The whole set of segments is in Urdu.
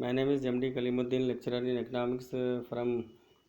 My name is MD Kalimuddin, lecturer in economics from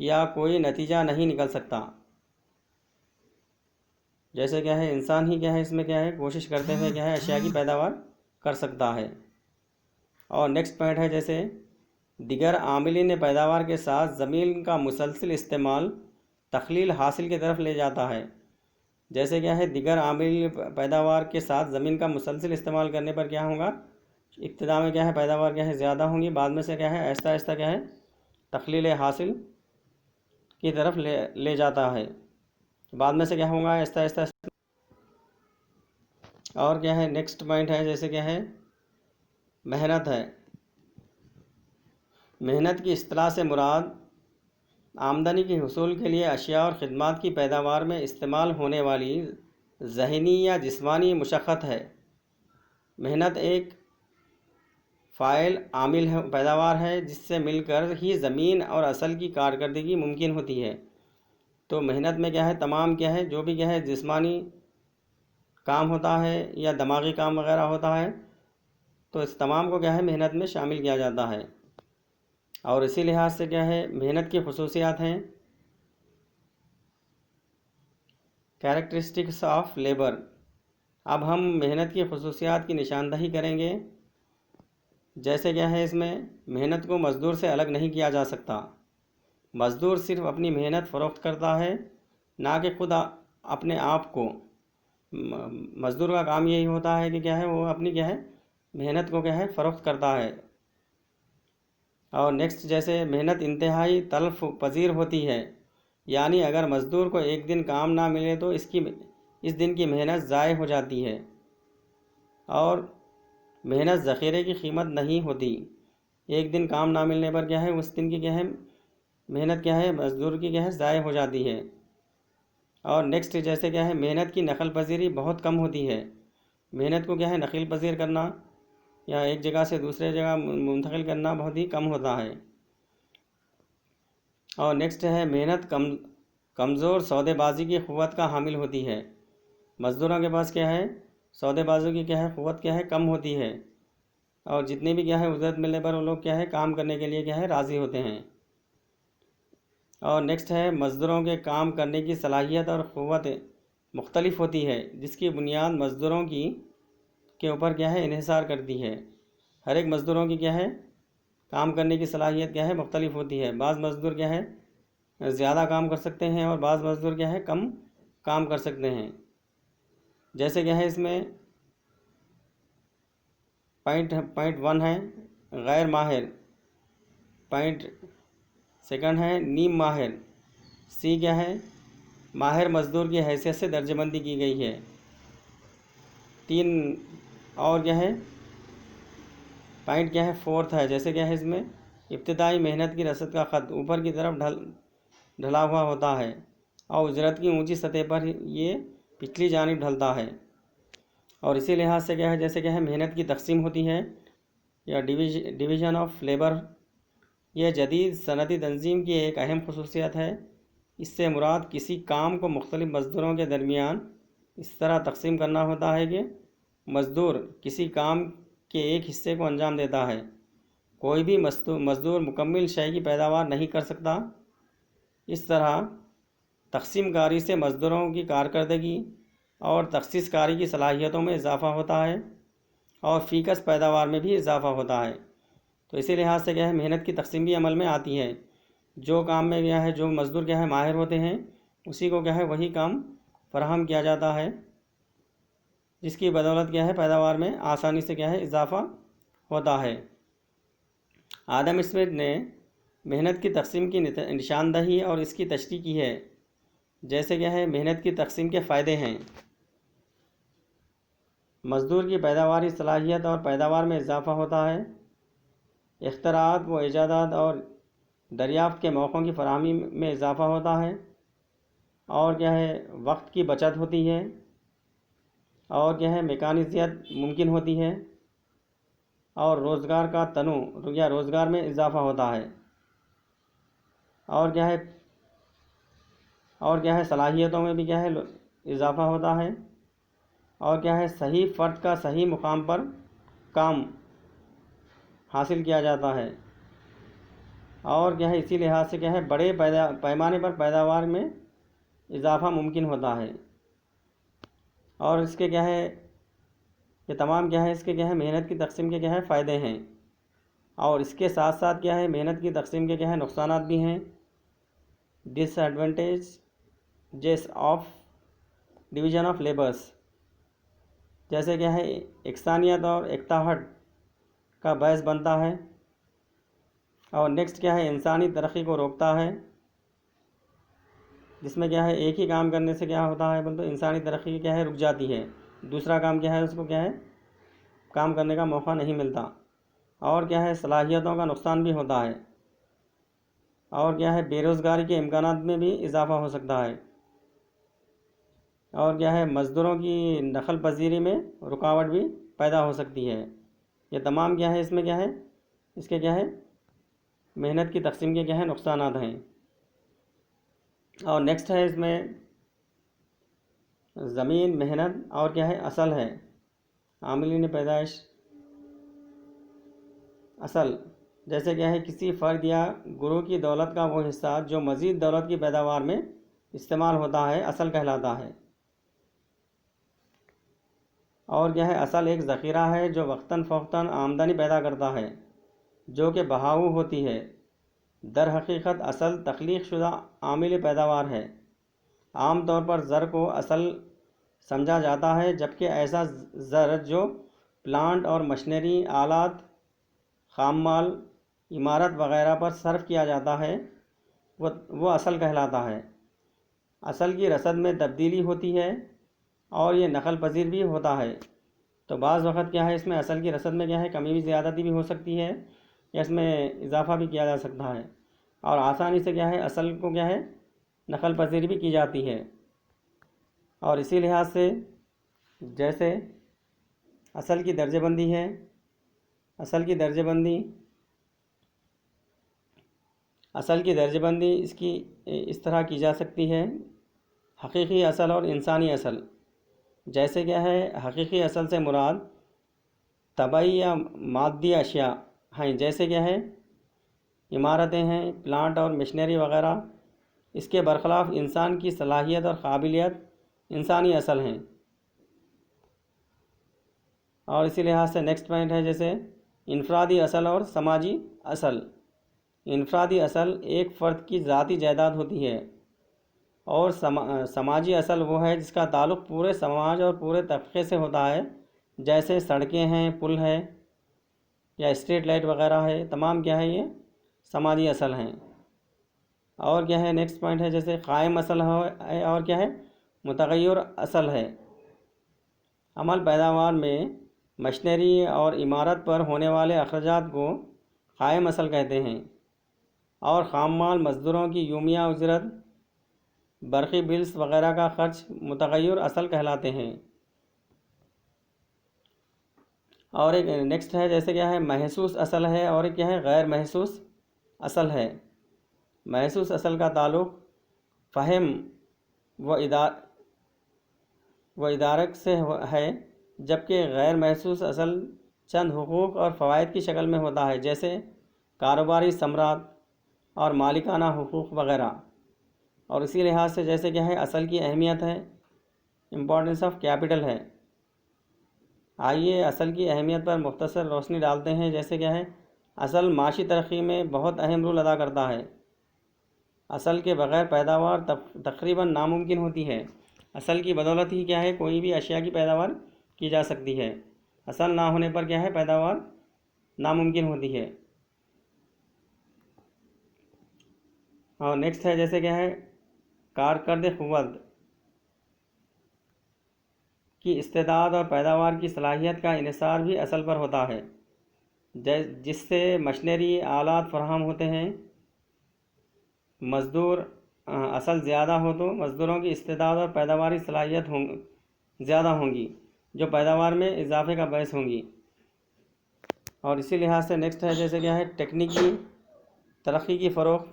یا کوئی نتیجہ نہیں نکل سکتا۔ جیسے کیا ہے انسان ہی کیا ہے اس میں کیا ہے کوشش کرتے ہوئے کیا ہے اشیاء کی پیداوار کر سکتا ہے۔ اور نیکسٹ پوائنٹ ہے جیسے دیگر عاملین پیداوار کے ساتھ زمین کا مسلسل استعمال تخلیل حاصل کی طرف لے جاتا ہے۔ جیسے کیا ہے دیگر عامل پیداوار کے ساتھ زمین کا مسلسل استعمال کرنے پر کیا ہوگا، ابتدا میں کیا ہے پیداوار کیا ہے زیادہ ہوں گی، بعد میں سے کیا ہے آہستہ آہستہ کیا ہے تخلیل حاصل کی طرف لے جاتا ہے، بعد میں سے کیا ہوگا آہستہ آہستہ۔ اور کیا ہے نیکسٹ پوائنٹ ہے جیسے کیا ہے محنت ہے۔ محنت کی اصطلاح سے مراد آمدنی کے حصول کے لیے اشیاء اور خدمات کی پیداوار میں استعمال ہونے والی ذہنی یا جسمانی مشقت ہے۔ محنت ایک فاعل عامل پیداوار ہے جس سے مل کر ہی زمین اور اصل کی کارکردگی ممکن ہوتی ہے۔ تو محنت میں کیا ہے تمام کیا ہے جو بھی کیا ہے جسمانی کام ہوتا ہے یا دماغی کام وغیرہ ہوتا ہے، تو اس تمام کو کیا ہے محنت میں شامل کیا جاتا ہے۔ اور اسی لحاظ سے کیا ہے محنت کی خصوصیات ہیں کیریکٹرسٹکس آف لیبر۔ اب ہم محنت کی خصوصیات کی نشاندہی کریں گے۔ جیسے کیا ہے اس میں محنت کو مزدور سے الگ نہیں کیا جا سکتا۔ مزدور صرف اپنی محنت فروخت کرتا ہے، نہ کہ خود اپنے آپ کو۔ مزدور کا کام یہی ہوتا ہے کہ کیا ہے وہ اپنی کیا ہے محنت کو کیا ہے فروخت کرتا ہے۔ اور نیکسٹ جیسے محنت انتہائی تلف پذیر ہوتی ہے، یعنی اگر مزدور کو ایک دن کام نہ ملے تو اس دن کی محنت ضائع ہو جاتی ہے، اور محنت ذخیرے کی قیمت نہیں ہوتی۔ ایک دن کام نہ ملنے پر کیا ہے اس دن کی کیا ہے محنت کیا ہے مزدور کی کیا ہے ضائع ہو جاتی ہے۔ اور نیکسٹ جیسے کیا ہے محنت کی نقل پذیری بہت کم ہوتی ہے۔ محنت کو کیا ہے نقل پذیر کرنا یا ایک جگہ سے دوسرے جگہ منتقل کرنا بہت ہی کم ہوتا ہے۔ اور نیکسٹ ہے محنت کمزور سودے بازی کی قوت کا حامل ہوتی ہے۔ مزدوروں کے پاس کیا ہے سودے بازی کی کیا ہے قوت کیا ہے کم ہوتی ہے، اور جتنی بھی کیا ہے اجرت ملنے پر وہ لوگ کیا ہے کام کرنے کے لیے کیا ہے راضی ہوتے ہیں۔ اور نیکسٹ ہے مزدوروں کے کام کرنے کی صلاحیت اور قوت مختلف ہوتی ہے، جس کی بنیاد مزدوروں کے اوپر کیا ہے انحصار کرتی ہے۔ ہر ایک مزدوروں کی کیا ہے کام کرنے کی صلاحیت کیا ہے مختلف ہوتی ہے۔ بعض مزدور کیا ہے زیادہ کام کر سکتے ہیں اور بعض مزدور کیا ہے کم کام کر سکتے ہیں۔ جیسے کیا ہے اس میں پوائنٹ 1 ہے غیر ماہر، پوائنٹ سیکنڈ ہے نیم ماہر، سی کیا ہے ماہر مزدور کی حیثیت سے درجہ بندی کی گئی ہے۔ 3 اور کیا ہے پوائنٹ کیا ہے 4 ہے جیسے کیا ہے اس میں ابتدائی محنت کی رسد کا خط اوپر کی طرف ڈھلا ہوا ہوتا ہے، اور اجرت کی اونچی سطح پر یہ پچھلی جانب ڈھلتا ہے۔ اور اسی لحاظ سے کیا ہے جیسے کیا ہے محنت کی تقسیم ہوتی ہے یا ڈویژن آف لیبر، یہ جدید صنعتی تنظیم کی ایک اہم خصوصیت ہے۔ اس سے مراد کسی کام کو مختلف مزدوروں کے درمیان اس طرح تقسیم کرنا ہوتا ہے کہ مزدور کسی کام کے ایک حصے کو انجام دیتا ہے۔ کوئی بھی مزدور مکمل شے کی پیداوار نہیں کر سکتا۔ اس طرح تقسیم کاری سے مزدوروں کی کارکردگی اور تخصیص کاری کی صلاحیتوں میں اضافہ ہوتا ہے، اور فیکس پیداوار میں بھی اضافہ ہوتا ہے۔ تو اسی لحاظ سے کیا ہے محنت کی تقسیم بھی عمل میں آتی ہے۔ جو کام میں کیا ہے جو مزدور کیا ہے ماہر ہوتے ہیں اسی کو کیا ہے وہی کام فراہم کیا جاتا ہے، جس کی بدولت کیا ہے پیداوار میں آسانی سے کیا ہے اضافہ ہوتا ہے۔ آدم اسمتھ نے محنت کی تقسیم کی نشاندہی اور اس کی تشریح کی ہے۔ جیسے کیا ہے محنت کی تقسیم کے فائدے ہیں، مزدور کی پیداواری صلاحیت اور پیداوار میں اضافہ ہوتا ہے، اختراعات و ایجادات اور دریافت کے موقعوں کی فراہمی میں اضافہ ہوتا ہے، اور کیا ہے وقت کی بچت ہوتی ہے، اور کیا ہے میکانزیت ممکن ہوتی ہے، اور روزگار کا تنوع یا روزگار میں اضافہ ہوتا ہے، اور کیا ہے صلاحیتوں میں بھی کیا ہے اضافہ ہوتا ہے، اور کیا ہے صحیح فرد کا صحیح مقام پر کام حاصل کیا جاتا ہے۔ اور کیا ہے اسی لحاظ سے کیا ہے بڑے پیمانے پر پیداوار میں اضافہ ممکن ہوتا ہے۔ اور اس کے کیا ہے یہ تمام کیا ہے اس کے کیا ہے محنت کی تقسیم کے کیا ہے فائدے ہیں، اور اس کے ساتھ ساتھ کیا ہے محنت کی تقسیم کے کیا ہے نقصانات بھی ہیں، ڈس ایڈوانٹیجز آف ڈویژن آف لیبرس، جیسے کیا ہے یکسانیت اور اکتاہٹ کا باعث بنتا ہے۔ اور نیکسٹ کیا ہے انسانی ترقی کو روکتا ہے، جس میں کیا ہے ایک ہی کام کرنے سے کیا ہوتا ہے بولے تو انسانی ترقی کیا ہے رک جاتی ہے، دوسرا کام کیا ہے اس کو کیا ہے کام کرنے کا موقع نہیں ملتا، اور کیا ہے صلاحیتوں کا نقصان بھی ہوتا ہے، اور کیا ہے بے روزگاری کے امکانات میں بھی اضافہ ہو سکتا ہے، اور کیا ہے مزدوروں کی نقل پذیری میں رکاوٹ بھی پیدا ہو سکتی ہے۔ یہ تمام کیا ہے اس میں کیا ہے اس کے کیا ہے محنت کی تقسیم کے کیا ہے نقصانات ہیں۔ اور نیکسٹ ہے اس میں زمین، محنت اور کیا ہے اصل ہے، عاملین پیدائش اصل، جیسے کیا ہے کسی فرد یا گروہ کی دولت کا وہ حصہ جو مزید دولت کی پیداوار میں استعمال ہوتا ہے اصل کہلاتا ہے۔ اور کیا ہے اصل ایک ذخیرہ ہے جو وقتاً فوقتاً آمدنی پیدا کرتا ہے، جو کہ بہاؤ ہوتی ہے۔ در حقیقت اصل تخلیق شدہ عامل پیداوار ہے۔ عام طور پر زر کو اصل سمجھا جاتا ہے، جبکہ ایسا زر جو پلانٹ اور مشینری، آلات، خام مال، عمارت وغیرہ پر صرف کیا جاتا ہے وہ اصل کہلاتا ہے۔ اصل کی رسد میں تبدیلی ہوتی ہے اور یہ نقل پذیر بھی ہوتا ہے، تو بعض وقت کیا ہے اس میں اصل کی رسد میں کیا ہے کمی بھی زیادتی بھی ہو سکتی ہے، یا اس میں اضافہ بھی کیا جا سکتا ہے، اور آسانی سے کیا ہے اصل کو کیا ہے نقل پذیر بھی کی جاتی ہے۔ اور اسی لحاظ سے جیسے اصل کی درجہ بندی ہے، اصل کی درجہ بندی اس طرح کی جا سکتی ہے، حقیقی اصل اور انسانی اصل۔ جیسے کیا ہے حقیقی اصل سے مراد طبعی یا مادی اشیاء ہیں، جیسے کیا ہے عمارتیں ہیں، پلانٹ اور مشینری وغیرہ۔ اس کے برخلاف انسان کی صلاحیت اور قابلیت انسانی اصل ہیں۔ اور اسی لحاظ سے نیکسٹ پوائنٹ ہے جیسے انفرادی اصل اور سماجی اصل۔ انفرادی اصل ایک فرد کی ذاتی جائیداد ہوتی ہے، اور سماجی اصل وہ ہے جس کا تعلق پورے سماج اور پورے طبقے سے ہوتا ہے، جیسے سڑکیں ہیں، پل ہے، یا اسٹریٹ لائٹ وغیرہ ہے، تمام کیا ہے یہ سماجی اصل ہیں۔ اور کیا ہے نیکسٹ پوائنٹ ہے جیسے قائم اصل ہے، اور کیا ہے متغیر اصل ہے۔ عمل پیداوار میں مشینری اور عمارت پر ہونے والے اخراجات کو قائم اصل کہتے ہیں، اور خام مال، مزدوروں کی یومیہ اجرت، برقی بلز وغیرہ کا خرچ متغیر اصل کہلاتے ہیں۔ اور ایک نیکسٹ ہے جیسے کیا ہے محسوس اصل ہے، اور ایک کیا ہے غیر محسوس اصل ہے۔ محسوس اصل کا تعلق فہم و ادراک سے ہے، جبکہ غیر محسوس اصل چند حقوق اور فوائد کی شکل میں ہوتا ہے، جیسے کاروباری ثمرات اور مالکانہ حقوق وغیرہ۔ اور اسی لحاظ سے جیسے کیا ہے اصل کی اہمیت ہے، امپورٹنس آف کیپٹل ہے۔ آئیے اصل کی اہمیت پر مختصر روشنی ڈالتے ہیں۔ جیسے کیا ہے اصل معاشی ترقی میں بہت اہم رول ادا کرتا ہے۔ اصل کے بغیر پیداوار تقریباً ناممکن ہوتی ہے۔ اصل کی بدولت ہی کیا ہے کوئی بھی اشیاء کی پیداوار کی جا سکتی ہے، اصل نہ ہونے پر کیا ہے پیداوار ناممکن ہوتی ہے۔ اور نیکسٹ ہے جیسے کیا ہے کارکرد قوت کی استعداد اور پیداوار کی صلاحیت کا انحصار بھی اصل پر ہوتا ہے، جس سے مشینری، آلات فراہم ہوتے ہیں۔ مزدور اصل زیادہ ہو تو مزدوروں کی استعداد اور پیداواری صلاحیت زیادہ ہوں گی، جو پیداوار میں اضافے کا باعث ہوں گی۔ اور اسی لحاظ سے نیکسٹ ہے جیسے کیا ہے تکنیکی ترقی کی فروغ،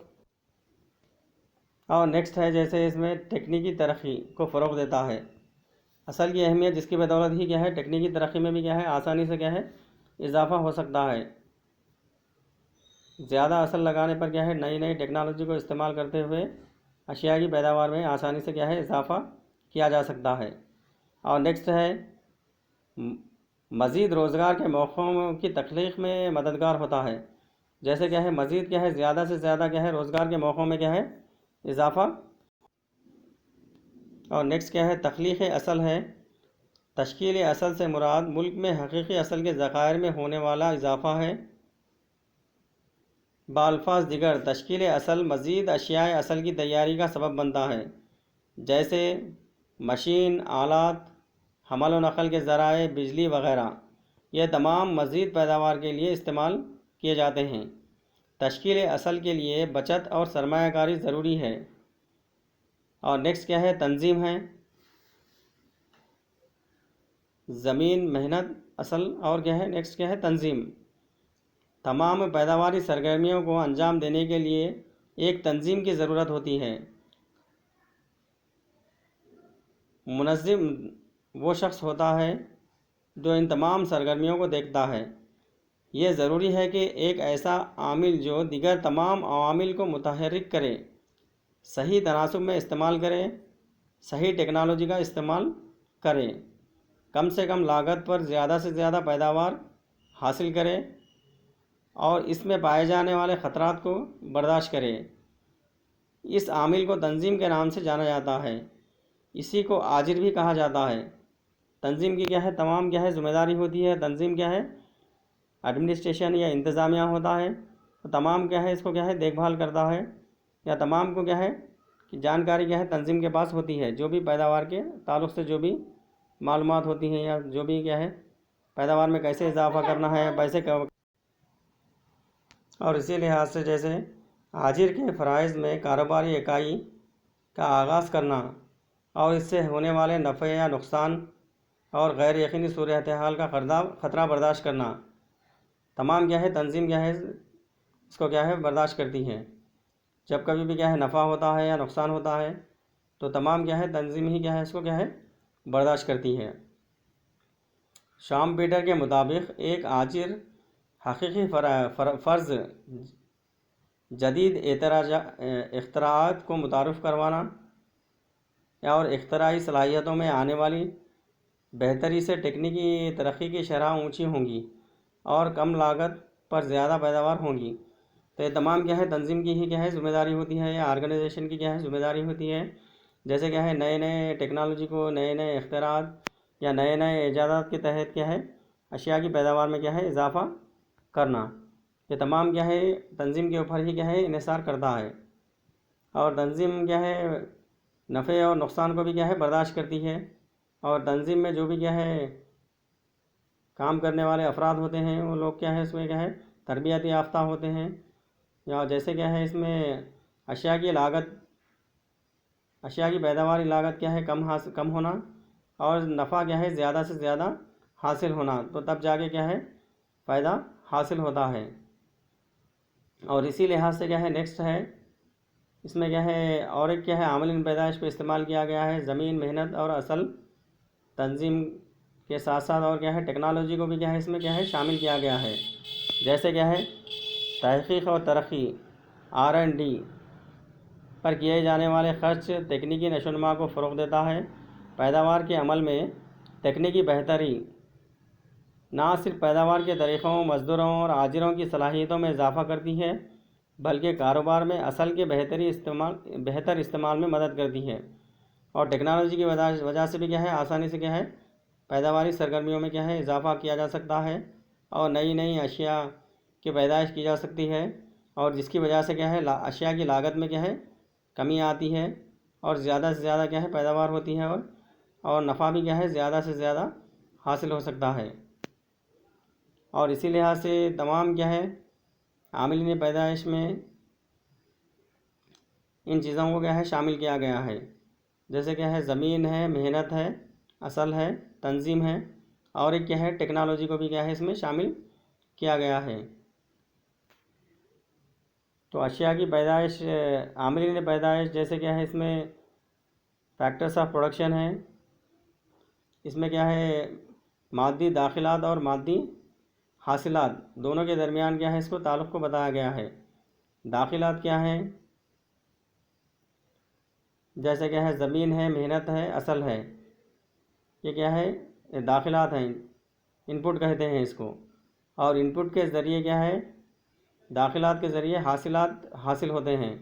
اور نیکسٹ ہے جیسے اس میں تکنیکی ترقی کو فروغ دیتا ہے۔ اصل کی اہمیت جس کی بدولت ہی کیا ہے ٹیکنیکی ترقی میں بھی کیا ہے آسانی سے کیا ہے اضافہ ہو سکتا ہے۔ زیادہ اصل لگانے پر کیا ہے نئی نئی ٹیکنالوجی کو استعمال کرتے ہوئے اشیاء کی پیداوار میں آسانی سے کیا ہے اضافہ کیا جا سکتا ہے۔ اور نیکسٹ ہے مزید روزگار کے موقعوں کی تخلیق میں مددگار ہوتا ہے۔ جیسے کیا ہے مزید کیا ہے زیادہ سے زیادہ کیا ہے روزگار کے موقعوں میں کیا ہے اضافہ۔ اور نیکسٹ کیا ہے تخلیق اصل ہے۔ تشکیل اصل سے مراد ملک میں حقیقی اصل کے ذخائر میں ہونے والا اضافہ ہے۔ بالفاظ دیگر تشکیل اصل مزید اشیاء اصل کی تیاری کا سبب بنتا ہے، جیسے مشین، آلات، حمل و نقل کے ذرائع، بجلی وغیرہ۔ یہ تمام مزید پیداوار کے لیے استعمال کیے جاتے ہیں۔ تشکیل اصل کے لیے بچت اور سرمایہ کاری ضروری ہے۔ اور نیکسٹ کیا ہے تنظیم ہے۔ زمین، محنت، اصل اور کیا ہے نیکسٹ کیا ہے تنظیم۔ تمام پیداواری سرگرمیوں کو انجام دینے کے لیے ایک تنظیم کی ضرورت ہوتی ہے۔ منظم وہ شخص ہوتا ہے جو ان تمام سرگرمیوں کو دیکھتا ہے۔ یہ ضروری ہے کہ ایک ایسا عامل جو دیگر تمام عوامل کو متحرک کرے، صحیح تناسب میں استعمال کرے، صحیح ٹیکنالوجی کا استعمال کرے، کم سے کم لاگت پر زیادہ سے زیادہ پیداوار حاصل کرے اور اس میں پائے جانے والے خطرات کو برداشت کرے۔ اس عامل کو تنظیم کے نام سے جانا جاتا ہے۔ اسی کو آجر بھی کہا جاتا ہے۔ تنظیم کی کیا ہے تمام کیا ہے ذمہ داری ہوتی ہے۔ تنظیم کیا ہے ایڈمنسٹریشن یا انتظامیہ ہوتا ہے، تو تمام کیا ہے اس کو کیا ہے دیکھ بھال کرتا ہے، یا تمام کو کیا ہے کہ جانکاری کیا ہے تنظیم کے پاس ہوتی ہے۔ جو بھی پیداوار کے تعلق سے جو بھی معلومات ہوتی ہیں یا جو بھی کیا ہے پیداوار میں کیسے اضافہ کرنا ہے، پیسے کا۔ اور اسی لحاظ سے جیسے آجر کے فرائض میں کاروباری اکائی کا آغاز کرنا اور اس سے ہونے والے نفع یا نقصان اور غیر یقینی صورتحال کا خطرہ برداشت کرنا، تمام کیا ہے تنظیم کیا ہے اس کو کیا ہے برداشت کرتی ہے۔ جب کبھی بھی کیا ہے نفع ہوتا ہے یا نقصان ہوتا ہے تو تمام کیا ہے تنظیم ہی کیا ہے اس کو کیا ہے برداشت کرتی ہے۔ شام پیٹر کے مطابق ایک آجر حقیقی فرض جدید اختراعات کو متعارف کروانا اور اختراعی صلاحیتوں میں آنے والی بہتری سے تکنیکی ترقی کی شرح اونچی ہوں گی اور کم لاگت پر زیادہ پیداوار ہوں گی۔ تو یہ تمام کیا ہے تنظیم کی ہی کیا ہے ذمہ داری ہوتی ہے یا آرگنائزیشن کی کیا ہے ذمہ داری ہوتی ہے۔ جیسے کیا ہے نئے نئے ٹیکنالوجی کو، نئے نئے اختراعات یا نئے نئے ایجادات کے تحت کیا ہے اشیاء کی پیداوار میں کیا ہے اضافہ کرنا، یہ تمام کیا ہے تنظیم کے اوپر ہی کیا ہے انحصار کرتا ہے۔ اور تنظیم کیا ہے نفع اور نقصان کو بھی کیا ہے برداشت کرتی ہے۔ اور تنظیم میں جو بھی کیا ہے کام کرنے والے افراد ہوتے ہیں وہ لوگ کیا ہے اس میں کیا ہے تربیت یافتہ ہوتے ہیں، یا جیسے کیا ہے اس میں اشیاء کی پیداواری لاگت کیا ہے کم ہونا اور نفع کیا ہے زیادہ سے زیادہ حاصل ہونا، تو تب جا کے کیا ہے فائدہ حاصل ہوتا ہے۔ اور اسی لحاظ سے کیا ہے نیکسٹ ہے اس میں کیا ہے اور ایک کیا ہے عامل پیدائش کو استعمال کیا گیا ہے۔ زمین، محنت اور اصل تنظیم کے ساتھ ساتھ اور کیا ہے ٹیکنالوجی کو بھی کیا ہے اس میں کیا ہے شامل کیا گیا ہے۔ جیسے کیا ہے تحقیق اور ترقی R&D پر کیے جانے والے خرچ تکنیکی نشو و نما کو فروغ دیتا ہے۔ پیداوار کے عمل میں تکنیکی بہتری نہ صرف پیداوار کے طریقوں، مزدوروں اور آجروں کی صلاحیتوں میں اضافہ کرتی ہے بلکہ کاروبار میں اصل کے بہتر استعمال میں مدد کرتی ہے۔ اور ٹیکنالوجی کی وجہ سے بھی کیا ہے آسانی سے کیا ہے پیداواری سرگرمیوں میں کیا ہے اضافہ کیا جا سکتا ہے اور نئی نئی اشیاء کی پیدائش کی جا سکتی ہے، اور جس کی وجہ سے کیا ہے اشیاء کی لاگت میں کیا ہے کمی آتی ہے اور زیادہ سے زیادہ کیا ہے پیداوار ہوتی ہے اور نفع بھی کیا ہے زیادہ سے زیادہ حاصل ہو سکتا ہے۔ اور اسی لحاظ سے تمام کیا ہے عاملین پیدائش میں ان چیزوں کو کیا ہے شامل کیا گیا ہے۔ جیسے کیا ہے زمین ہے، محنت ہے، اصل ہے، تنظیم ہے، اور ایک کیا ہے ٹیکنالوجی کو بھی کیا ہے اس میں شامل کیا گیا ہے۔ تو اشیاء کی پیدائش، عاملین پیدائش جیسے کیا ہے اس میں فیکٹرز آف پروڈکشن ہے، اس میں کیا ہے مادی داخلات اور مادی حاصلات دونوں کے درمیان کیا ہے اس کو تعلق کو بتایا گیا ہے۔ داخلات کیا ہے؟ جیسے کیا ہے زمین ہے، محنت ہے، اصل ہے، یہ کیا ہے؟ یہ داخلات ہیں، ان پٹ کہتے ہیں اس کو۔ اور ان پٹ کے ذریعے کیا ہے؟ داخلات کے ذریعے حاصلات حاصل ہوتے ہیں۔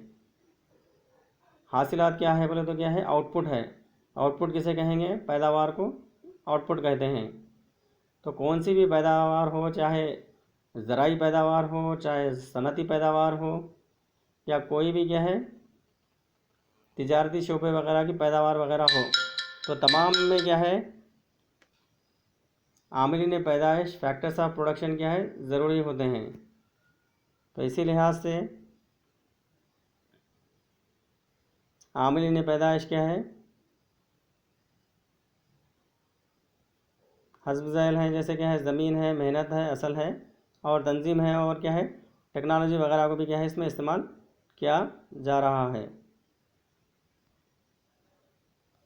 حاصلات کیا ہے بولے تو کیا ہے؟ آؤٹ پٹ ہے۔ آؤٹ پٹ کسے کہیں گے؟ پیداوار کو آؤٹ پٹ کہتے ہیں۔ تو کون سی بھی پیداوار ہو، چاہے زرعی پیداوار ہو، چاہے صنعتی پیداوار ہو، یا کوئی بھی کیا ہے تجارتی شعبے وغیرہ کی پیداوار وغیرہ ہو، تو تمام میں کیا ہے عاملین پیدائش فیکٹرز آف پروڈکشن کیا ہے ضروری ہوتے ہیں۔ تو اسی لحاظ سے عاملین پیدائش کیا ہے؟ حسب ذیل ہیں، جیسے کیا ہے زمین ہے، محنت ہے، اصل ہے، اور تنظیم ہے، اور کیا ہے ٹیکنالوجی وغیرہ کو بھی کیا ہے اس میں استعمال کیا جا رہا ہے۔